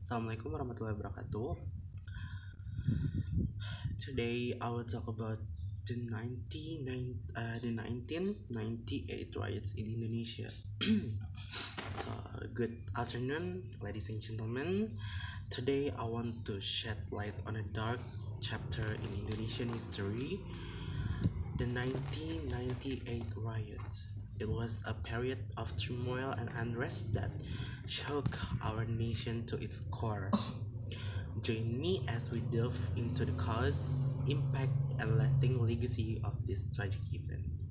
Assalamualaikum warahmatullahi wabarakatuh. Today I will talk about the 1998 riots in Indonesia. So, good afternoon, ladies and gentlemen. Today I want to shed light on a dark chapter in Indonesian history, the 1998 riots. It was a period of turmoil and unrest that shook our nation to its core. Join me as we delve into the cause, impact, and lasting legacy of this tragic event.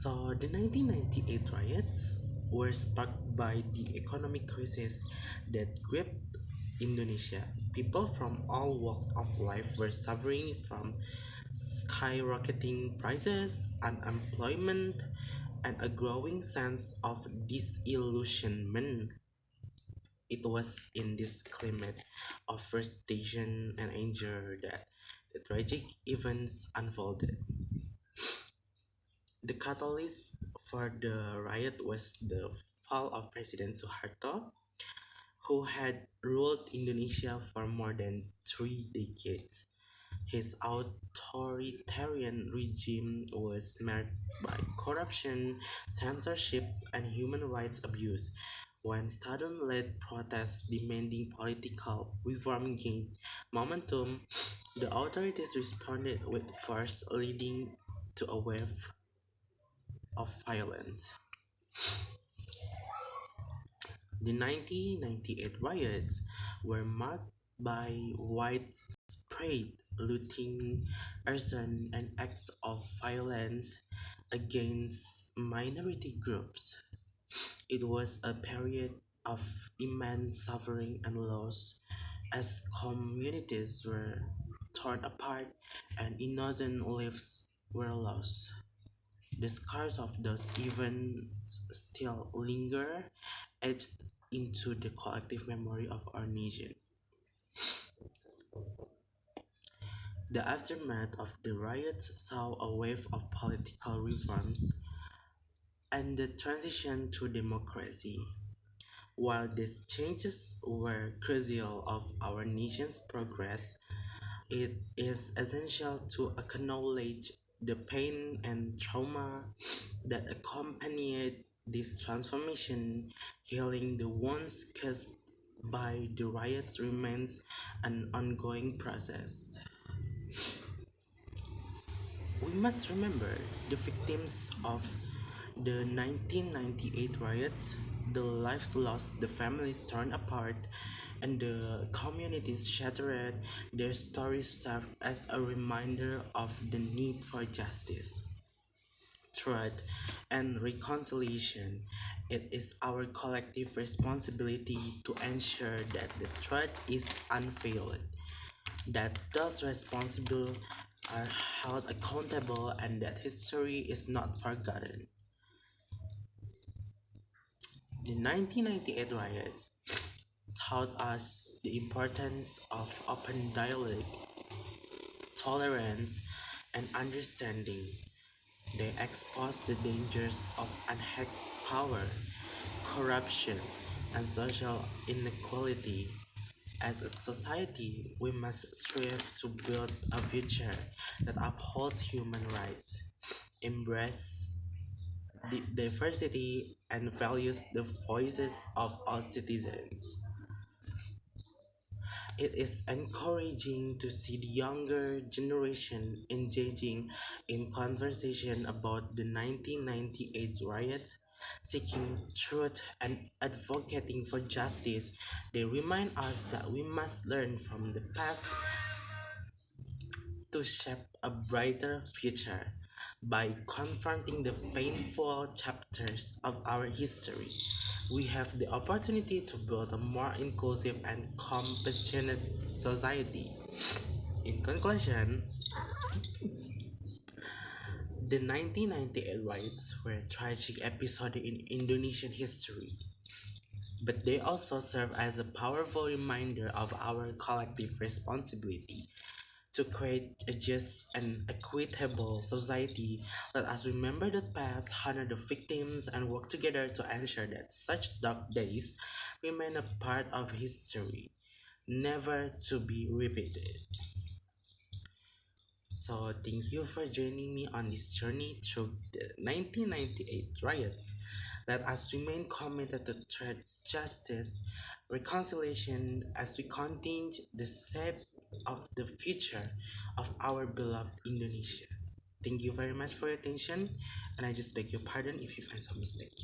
So, the 1998 riots were sparked by the economic crisis that gripped Indonesia. People from all walks of life were suffering from skyrocketing prices, unemployment, and a growing sense of disillusionment. It was in this climate of frustration and anger that the tragic events unfolded. The catalyst for the riot was the fall of President Suharto, who had ruled Indonesia for more than 3 decades. His authoritarian regime was marked by corruption, censorship, and human rights abuse. When student led protests demanding political reform gained momentum, the authorities responded with force, leading to a wave of violence. The 1998 riots were marked by widespread looting, arson, and acts of violence against minority groups. It was a period of immense suffering and loss as communities were torn apart and innocent lives were lost. The scars of those events still linger, etched into the collective memory of our nation. The aftermath of the riots saw a wave of political reforms and the transition to democracy. While these changes were crucial of our nation's progress, it is essential to acknowledge the pain and trauma that accompanied this transformation. Healing the wounds caused by the riots remains an ongoing process. We must remember the victims of the 1998 riots, the lives lost, the families torn apart, and the communities shattered. Their stories serve as a reminder of the need for justice, truth, and reconciliation. It is our collective responsibility to ensure that the truth is unveiled, that those responsible are held accountable, and that history is not forgotten. The 1998 riots taught us the importance of open dialogue, tolerance, and understanding. They exposed the dangers of unhacked power, corruption, and social inequality. As a society, we must strive to build a future that upholds human rights, embrace diversity, and values the voices of all citizens. It is encouraging to see the younger generation engaging in conversation about the 1998 riots, seeking truth and advocating for justice. They remind us that we must learn from the past to shape a brighter future. By confronting the painful chapters of our history, we have the opportunity to build a more inclusive and compassionate society. In conclusion, the 1998 riots were a tragic episode in Indonesian history, but they also serve as a powerful reminder of our collective responsibility To create a just and equitable society, let us remember the past, honor the victims, and work together to ensure that such dark days remain a part of history, never to be repeated. So, thank you for joining me on this journey through the 1998 riots. Let us remain committed to justice, reconciliation as we continue the shape of the future of our beloved Indonesia. Thank you very much for your attention, and I just beg your pardon if you find some mistake.